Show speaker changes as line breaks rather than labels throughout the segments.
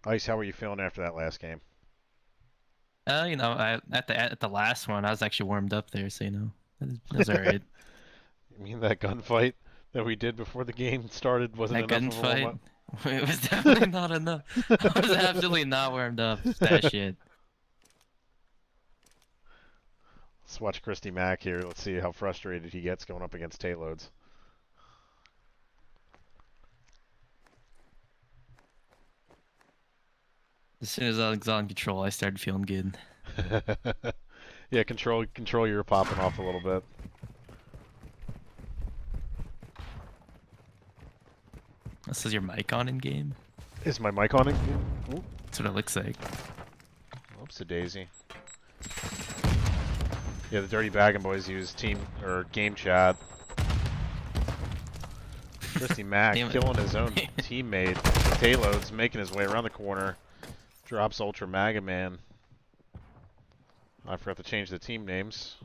Ice, how were you feeling after that last game?
At the last one, I was actually warmed up there, so it was all right.
You mean that gunfight that we did before the game started wasn't
That
enough of a warm
gunfight,
up?
it was definitely not enough. I was absolutely not warmed up for that shit.
Let's watch Christy Mack here. Let's see how frustrated he gets going up against Tayloads.
As soon as I was on control, I started feeling good.
Yeah, control you're popping off a little bit.
This is your mic on in game?
Is my mic on?
That's what it looks like.
Oops, a daisy. Yeah, the Dirty Baggin boys use team or game chat. Christy Mack
Damn it.
killing his own teammate. Tayloads making his way around the corner. Drops Ultra Mega Man. I forgot to change the team names.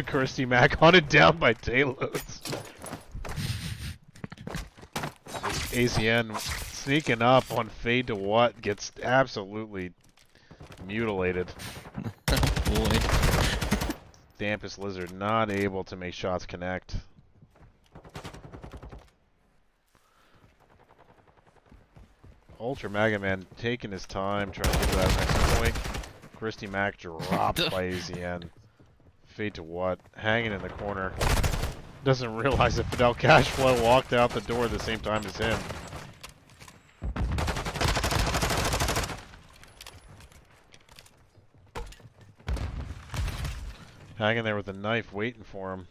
Christy Mack hunted down by Tayloads. AZN sneaking up on Fade to What gets absolutely mutilated.
Boy.
Dampest Lizard not able to make shots connect. Ultra Mega Man taking his time trying to get to that next point. Christy Mack dropped by AZN. Fade to What hanging in the corner. Doesn't realize that Fidel Cashflow walked out the door at the same time as him. Hanging there with a knife waiting for him.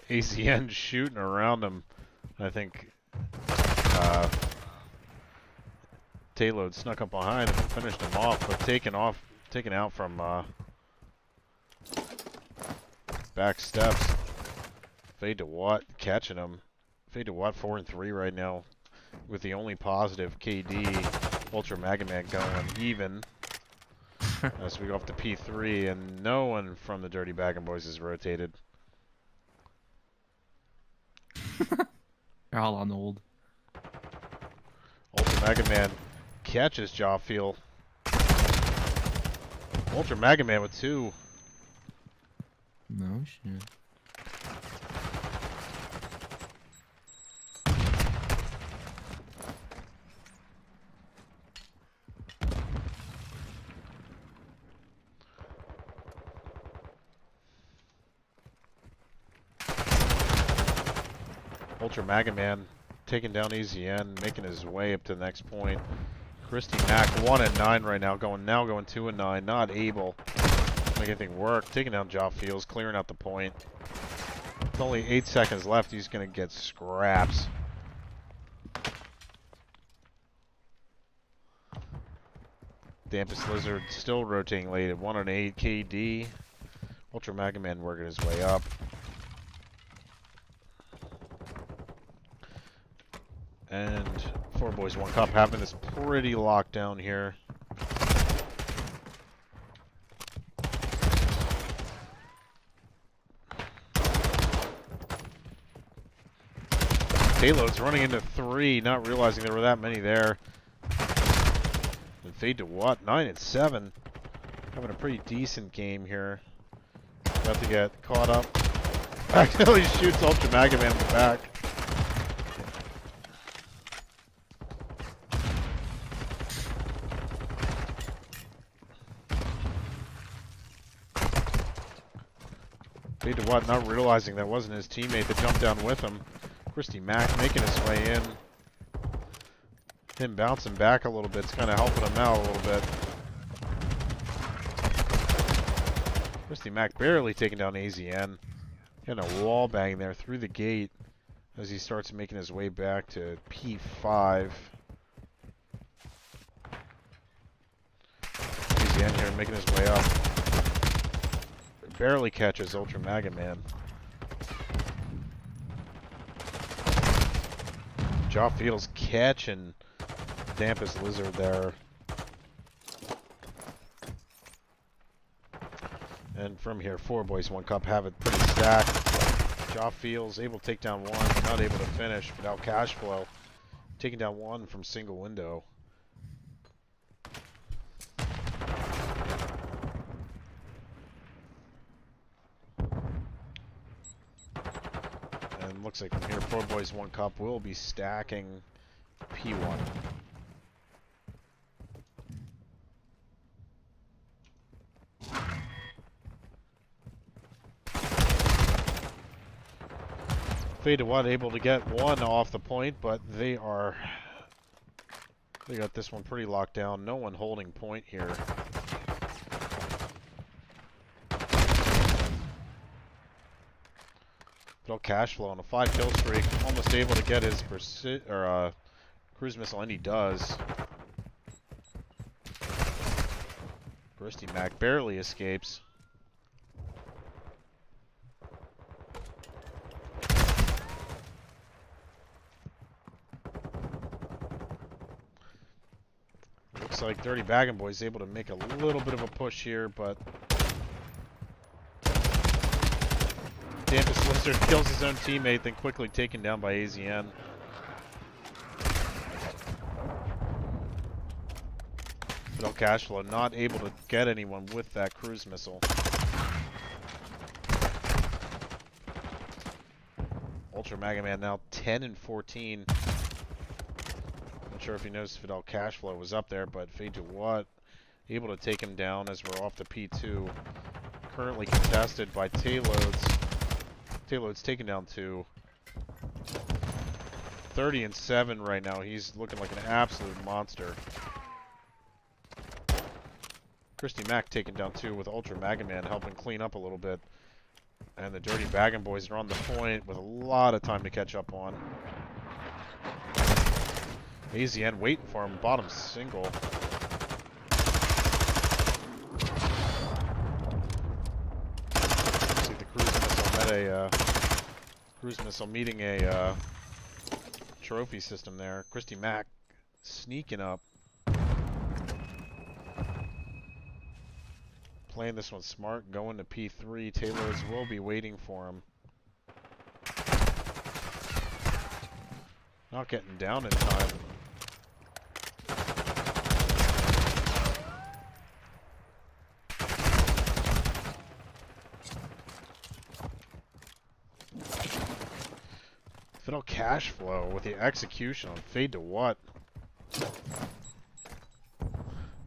ACN shooting around him. I think Tayload snuck up behind him and finished him off, but taken out from back steps. Fade to What catching him. Fade to What 4 and 3 right now, with the only positive KD. Ultra Mega Man going even as we go off to P3, and no one from the Dirty Baggin boys is rotated.
They're all on hold.
Ultra Mega Man catches Jawfeel. Ultra Mega Man with 2.
No shit.
Ultra Mega Man taking down EZN, making his way up to the next point. Christy Mack 1 and 9 right now, going 2 and 9, not able to make anything work. Taking down Jawfeels, clearing out the point. With only 8 seconds left, he's gonna get scraps. Dampest Lizard still rotating late at 1 and 8 KD. Ultra Mega Man working his way up. And 4BOYS1CUP having this pretty locked down here. Payload's running into 3, not realizing there were that many there. And Fade to What? 9 and 7. Having a pretty decent game here. About to get caught up. Accidentally shoots Ultra Mega Man in the back. Fade to What, not realizing that wasn't his teammate that jumped down with him. Christy Mack making his way in. Him bouncing back a little bit, it's kind of helping him out a little bit. Christy Mack barely taking down AZN. Getting a wall bang there through the gate as he starts making his way back to P5. AZN here making his way up. Barely catches Ultra Mega Man. Jaw Fields catching Dampus Lizard there. And from here, 4BOYS1CUP have it pretty stacked. Jaw Fields able to take down one, not able to finish without cash flow. Taking down one from single window. And looks like from here, 4BOYS1CUP will be stacking P1. Fade to One able to get one off the point, but they got this one pretty locked down. No one holding point here. No cash flow on a 5-kill streak. Almost able to get his cruise missile, and he does. Christy Mac barely escapes. Looks like Dirty Baggin Boys able to make a little bit of a push here, but Dampus Lizard kills his own teammate, then quickly taken down by AZN. No cash flow, not able to get anyone with that cruise missile. Ultra Mega Man now 10 and 14. Not sure if he knows Fidel cash flow was up there, but Fade to What able to take him down as we're off to P2. Currently contested by Tayloads. Tayloads taken down to 30 and 7 right now. He's looking like an absolute monster. Christy Mac taken down 2 with Ultra Mega Man helping clean up a little bit. And the Dirty Baggin Boys are on the point with a lot of time to catch up on. AZN waiting for him, bottom single. See the cruise missile meeting a trophy system there. Christy Mac sneaking up. Playing this one smart, going to P3. Taylor's will be waiting for him. Not getting down in time. Fidel cash flow with the execution on Fade to What.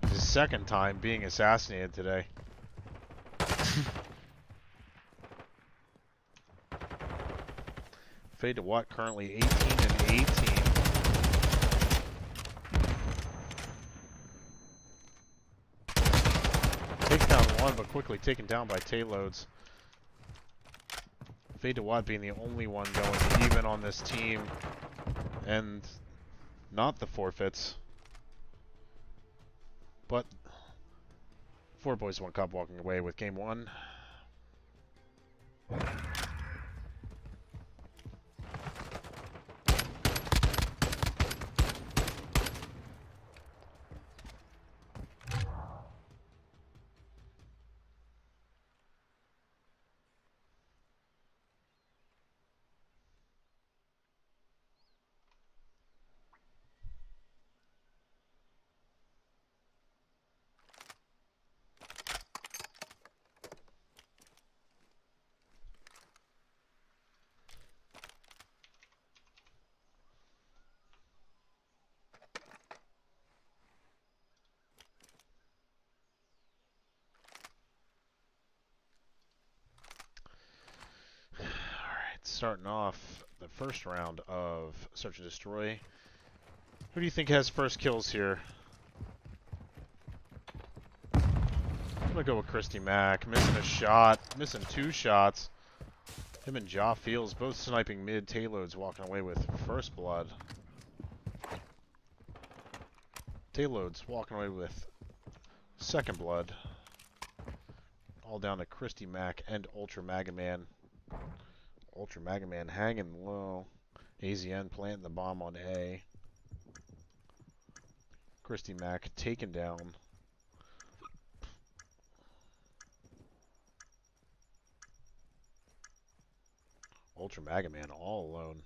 His second time being assassinated today. Fade to What currently 18 and 18. Takes down one, but quickly taken down by Tayloads. Fade to What being the only one going even on this team, and not the forfeits. But 4BOYS1CUP walking away with game 1. Starting off the first round of Search and Destroy. Who do you think has first kills here? I'm gonna go with Christy Mac. Missing a shot, missing 2 shots. Him and Jaw Fields both sniping mid. Tayloads walking away with first blood. Tayloads walking away with second blood. All down to Christy Mac and Ultra Mega Man. Ultra Mega Man hanging low. AZN planting the bomb on A. Christy Mack taken down. Ultra Mega Man all alone.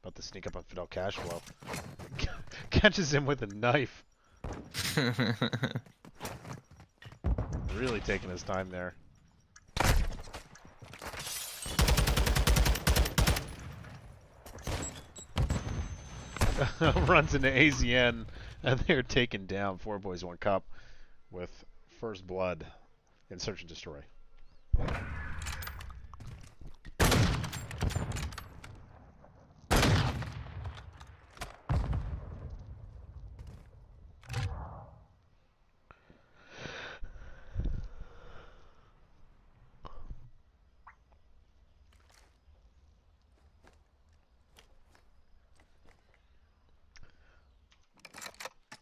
About to sneak up on Fidel Cashflow. Catches him with a knife. Really taking his time there. Runs into AZN, and they're taken down. 4BOYS1CUP with first blood in Search and Destroy.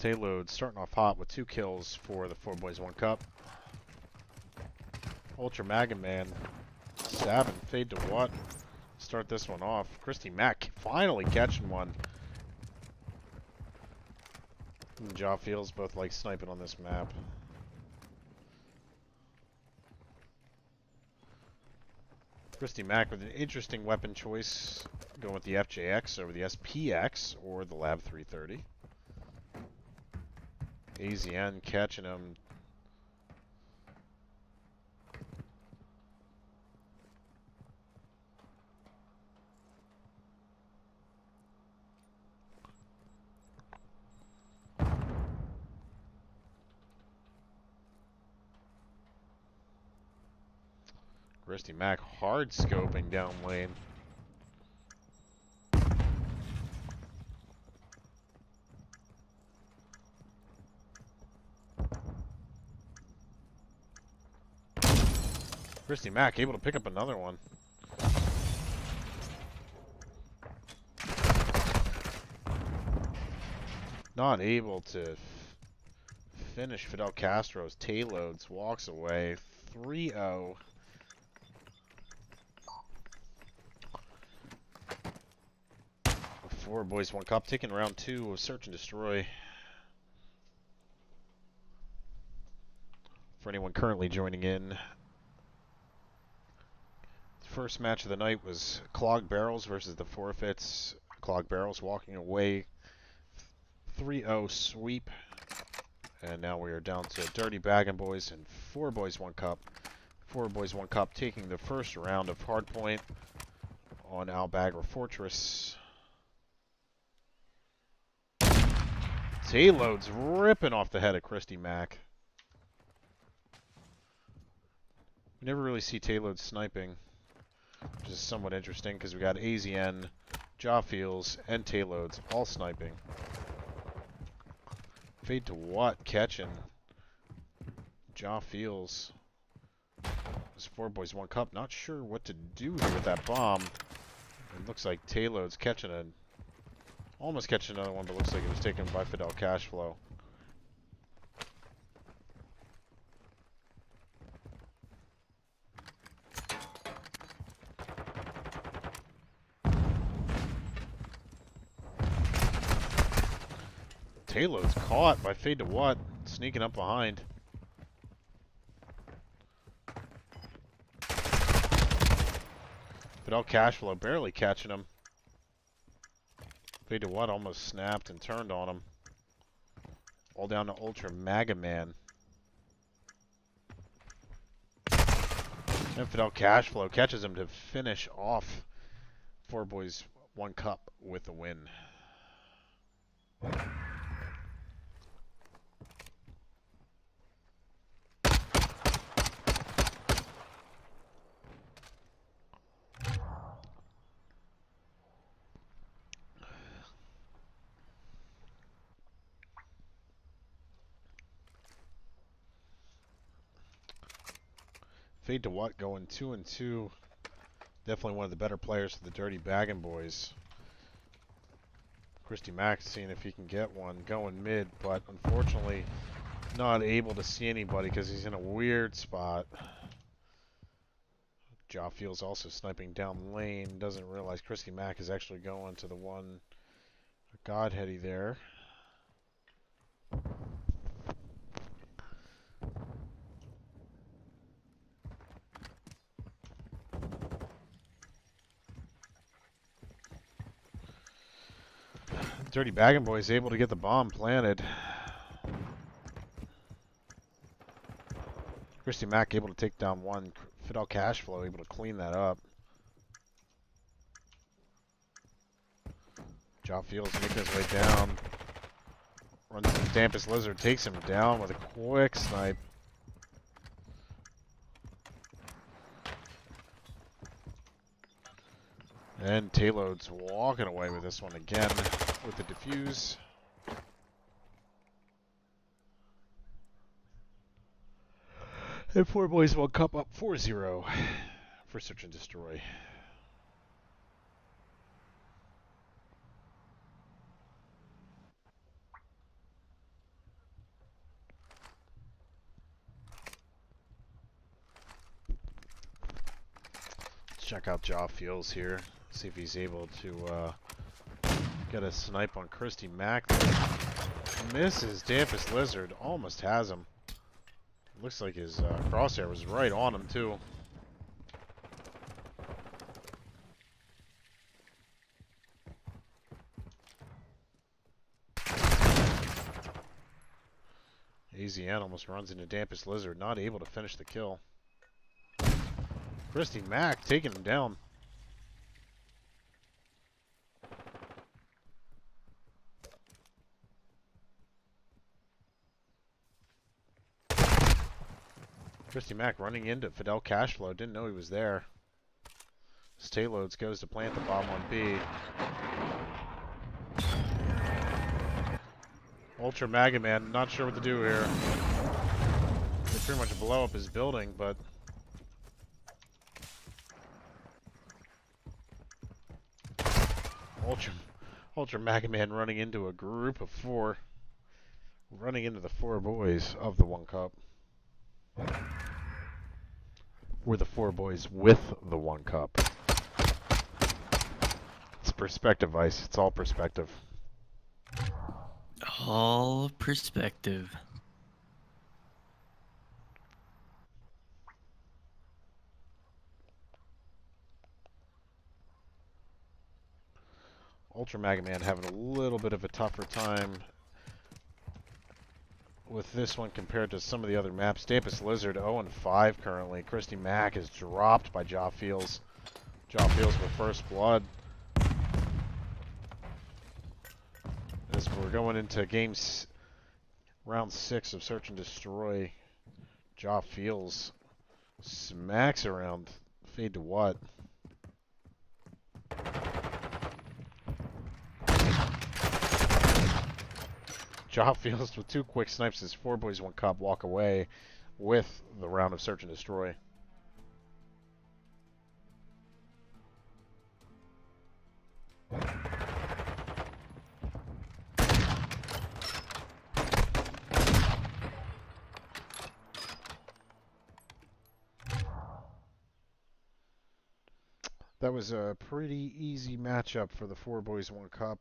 Tailload starting off hot with 2 kills for the 4BOYS1CUP. Ultra Mega Man stabbing Fade to what? Start this one off. Christy Mack finally catching one. And Jaw feels both like sniping on this map. Christy Mack with an interesting weapon choice, going with the FJX over the SPX or the Lab 330. AZN catching him. Christy Mack hard scoping down lane. Christy Mack able to pick up another one. Not able to finish Fidel Castro's tailloads. Walks away. 3-0. Four Boys, One Cup, taking round 2 of Search and Destroy. For anyone currently joining in, first match of the night was Clogged Barrels versus the Forfeits. Clogged Barrels walking away 3-0 sweep. And now we are down to Dirty Baggin Boys and 4BOYS1CUP. 4BOYS1CUP taking the first round of Hardpoint on Albagra Fortress. Tailloads ripping off the head of Christy Mack. You never really see Tailloads sniping, which is somewhat interesting because we got AZN, Jawfeels, and Tailloads all sniping. Fade to what? Catching. Jawfeels. This 4BOYS1CUP not sure what to do here with that bomb. It looks like Tailloads catching a... Almost catching another one, but looks like it was taken by Fidel Cashflow. Tailload's caught by Fade to What, sneaking up behind. Fidel Cashflow barely catching him. Fade to What almost snapped and turned on him. All down to Ultra Mega Man. And Fidel Cashflow catches him to finish off 4BOYS1CUP with the win. Fade to What going 2-2. Definitely one of the better players for the Dirty Baggin Boys. Christy Mack seeing if he can get one going mid, but unfortunately not able to see anybody because he's in a weird spot. Jaw Feels also sniping down lane. Doesn't realize Christy Mack is actually going to the one Godheady there. Dirty Baggin Boys able to get the bomb planted. Christy Mack able to take down one. Fidel Cashflow able to clean that up. Jaw Fields making his way down. Runs into the Dampest Lizard, takes him down with a quick snipe. And Tayload's walking away with this one again with the defuse. And 4BOYS1CUP up 4-0 for Search and Destroy. Let's check out Jaw Feels here. See if he's able to get a snipe on Christy Mack. Misses Dampest Lizard. Almost has him. Looks like his crosshair was right on him too. AZN almost runs into Dampest Lizard. Not able to finish the kill. Christy Mack taking him down. Christy Mack running into Fidel Cashflow. Didn't know he was there. Stayloads goes to plant the bomb on B. Ultra Mega Man, not sure what to do here. They pretty much blow up his building, but Ultra Mega Man running into a group of four. Running into the 4 boys of the 1CUP. We're the 4 boys with the 1CUP. It's perspective, Ice. It's all perspective.
All perspective.
Ultra Mega Man having a little bit of a tougher time with this one compared to some of the other maps. Dampest Lizard 0-5 currently. Christy Mack is dropped by Jaw Feels. Jaw Feels with first blood. As we're going into round 6 of Search and Destroy, Jaw Feels smacks around Fade to What. Jaw Feels with 2 quick snipes as 4BOYS1CUP walk away with the round of Search and Destroy. That was a pretty easy matchup for the 4BOYS1CUP.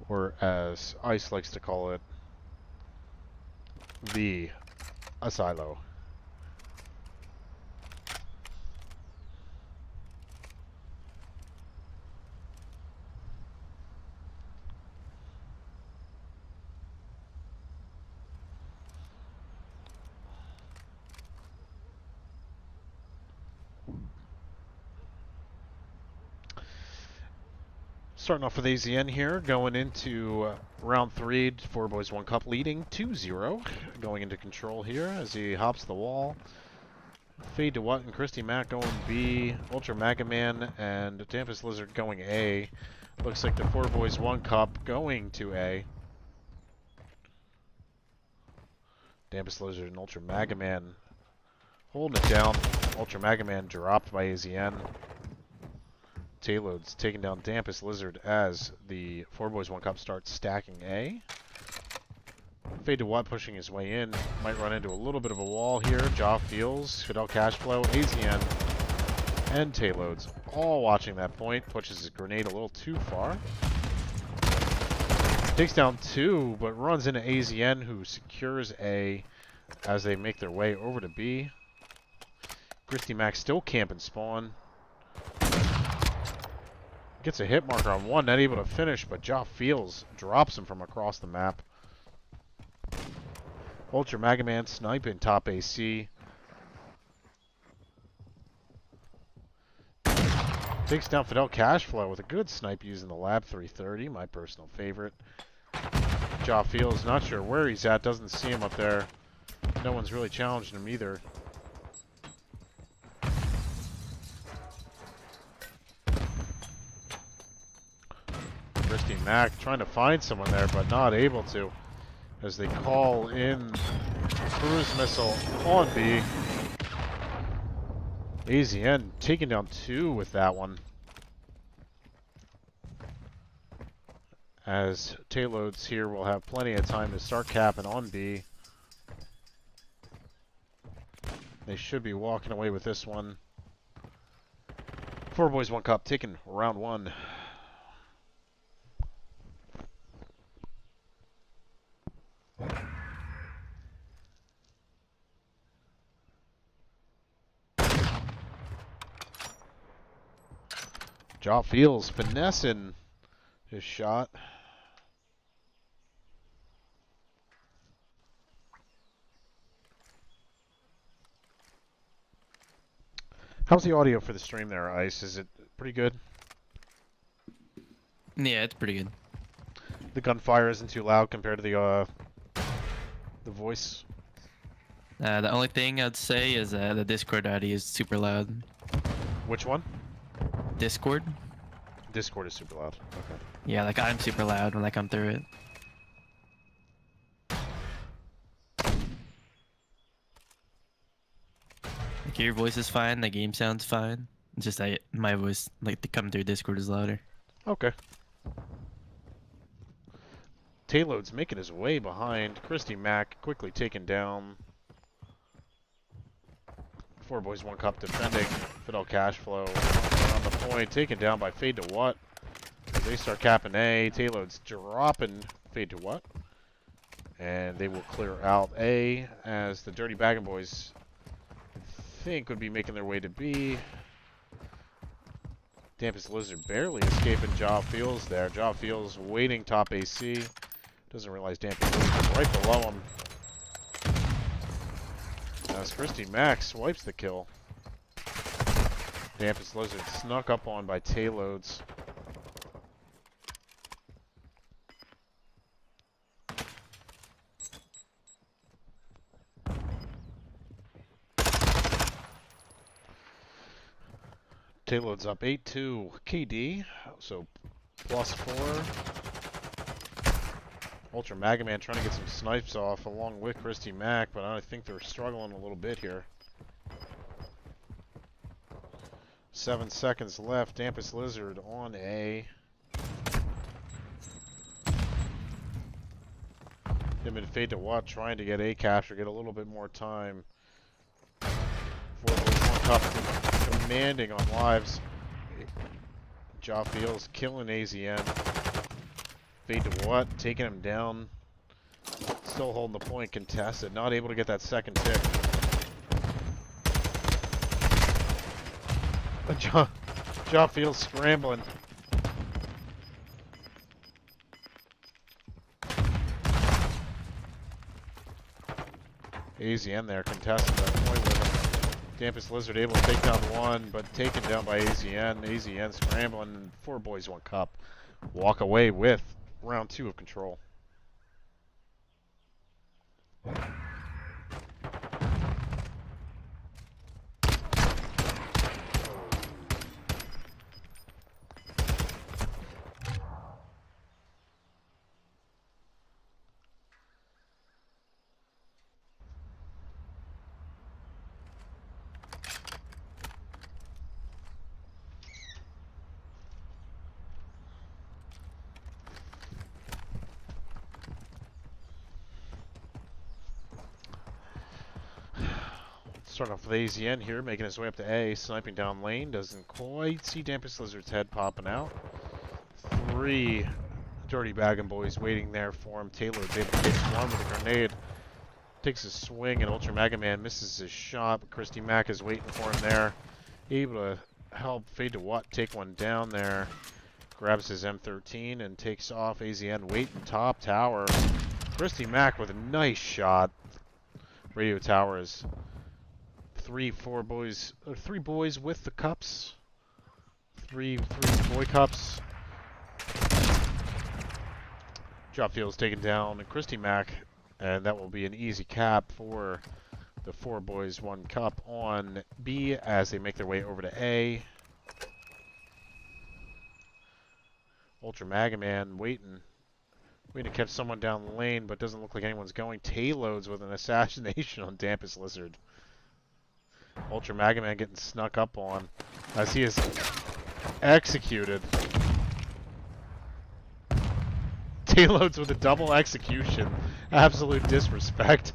Or as Ice likes to call it, the Asilo. Starting off with AZN here, going into round 3, 4BOYS1CUP leading 2-0. Going into control here as he hops the wall. Fade to What and Christy Mack going B. Ultra Mega Man and Dampest Lizard going A. Looks like the 4BOYS1CUP going to A. Dampest Lizard and Ultra Mega Man holding it down. Ultra Mega Man dropped by AZN. Tayload's taking down Dampest Lizard as the 4BOYS1CUP starts stacking A. Fade to what pushing his way in. Might run into a little bit of a wall here. Jaw feels. Fidel Cashflow, AZN, and Tayloads all watching that point. Pushes his grenade a little too far. Takes down 2, but runs into AZN, who secures A as they make their way over to B. Christy Mac still camping spawn. Gets a hit marker on 1, not able to finish, but Jaw feels drops him from across the map. Ultra Mega Man sniping top AC. Takes down Fidel Cashflow with a good snipe using the Lab 330, my personal favorite. Jaw feels not sure where he's at, doesn't see him up there. No one's really challenging him either. Christy Mac trying to find someone there, but not able to, as they call in cruise missile on B. AZN taking down 2 with that one. As Tayloads here will have plenty of time to start capping on B. They should be walking away with this one. 4BOYS1CUP taking round 1. Jaw feels finessing his shot. How's the audio for the stream there, Ice? Is it pretty good?
Yeah, it's pretty good.
The gunfire isn't too loud compared to the voice.
The only thing I'd say is the Discord audio is super loud.
Which one?
Discord?
Discord is super loud. Okay.
Yeah, like I'm super loud when I come through it. Like your voice is fine, the game sounds fine. It's just my voice, like to come through Discord, is louder.
Okay. Tayload's making his way behind. Christy Mac quickly taken down. 4BOYS1CUP defending. Fidel Cashflow on the point, taken down by Fade to What. As they start capping A, Tayload's dropping Fade to What. And they will clear out A as the Dirty Baggin Boys, I think, would be making their way to B. Dampest Lizard barely escaping Jaw Feels there. Jaw Feels waiting top AC. Doesn't realize Dampest Lizard right below him. As Christy Max wipes the kill. Dampest Lizard snuck up on by Tayloads. Tayloads up 8-2 KD, so +4. Ultra Mega Man trying to get some snipes off along with Christy Mac, but I think they're struggling a little bit here. 7 seconds left. Dampest Lizard on A. Him and Fade to What trying to get A capture, get a little bit more time. 4BOYS1CUP commanding on lives. Jaw Feels killing AZN. Fade to What taking him down. Still holding the point, contested. Not able to get that second tick. Jaw Feels scrambling. AZN there contesting that point with him. Dampest Lizard able to take down 1, but taken down by AZN. AZN scrambling, and 4BOYS1CUP walk away with round 2 of control. Start off with AZN here, making his way up to A, sniping down lane. Doesn't quite see Dampus Lizard's head popping out. 3 dirty Baggin boys waiting there for him. Taylor is able to take one with a grenade. Takes a swing, and Ultra Mega Man misses his shot, but Christy Mack is waiting for him there. Able to help Fade to What take one down there. Grabs his M13 and takes off. AZN waiting top tower. Christy Mack with a nice shot. Radio tower is 3 boys with the cups. 3 boy cups. Drop field is taken down, and Christy Mack, and that will be an easy cap for the 4BOYS1CUP on B as they make their way over to A. Ultra Mega Man waiting to catch someone down the lane, but doesn't look like anyone's going. Tayloads with an assassination on Dampus Lizard. Ultra Mega Man getting snuck up on as he is executed. Tayloads with a double execution. Absolute disrespect.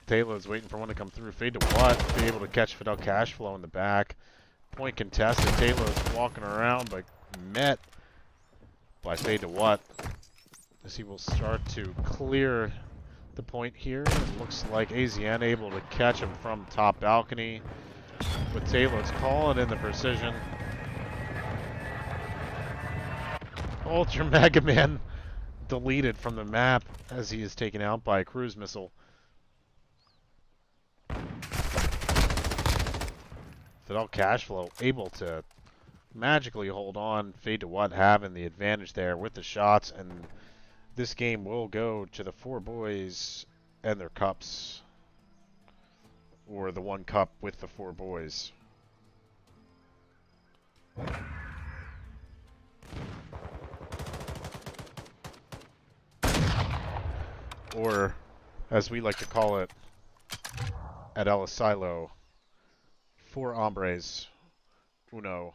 Tayloads waiting for one to come through. Fade to What? Be able to catch Fidel Cashflow in the back. Point contested. Tayloads walking around, but met by Fade to What? As he will start to clear the point here. It looks like AZN able to catch him from top balcony. With Tayloads calling in the precision. Ultra Mega Man deleted from the map as he is taken out by a cruise missile. Fidel Cashflow able to magically hold on. Fade to What having the advantage there with the shots, and this game will go to the 4BOYS and their cups. Or the 1 cup with the 4 boys. Or, as we like to call it at El Asilo, 4 hombres, uno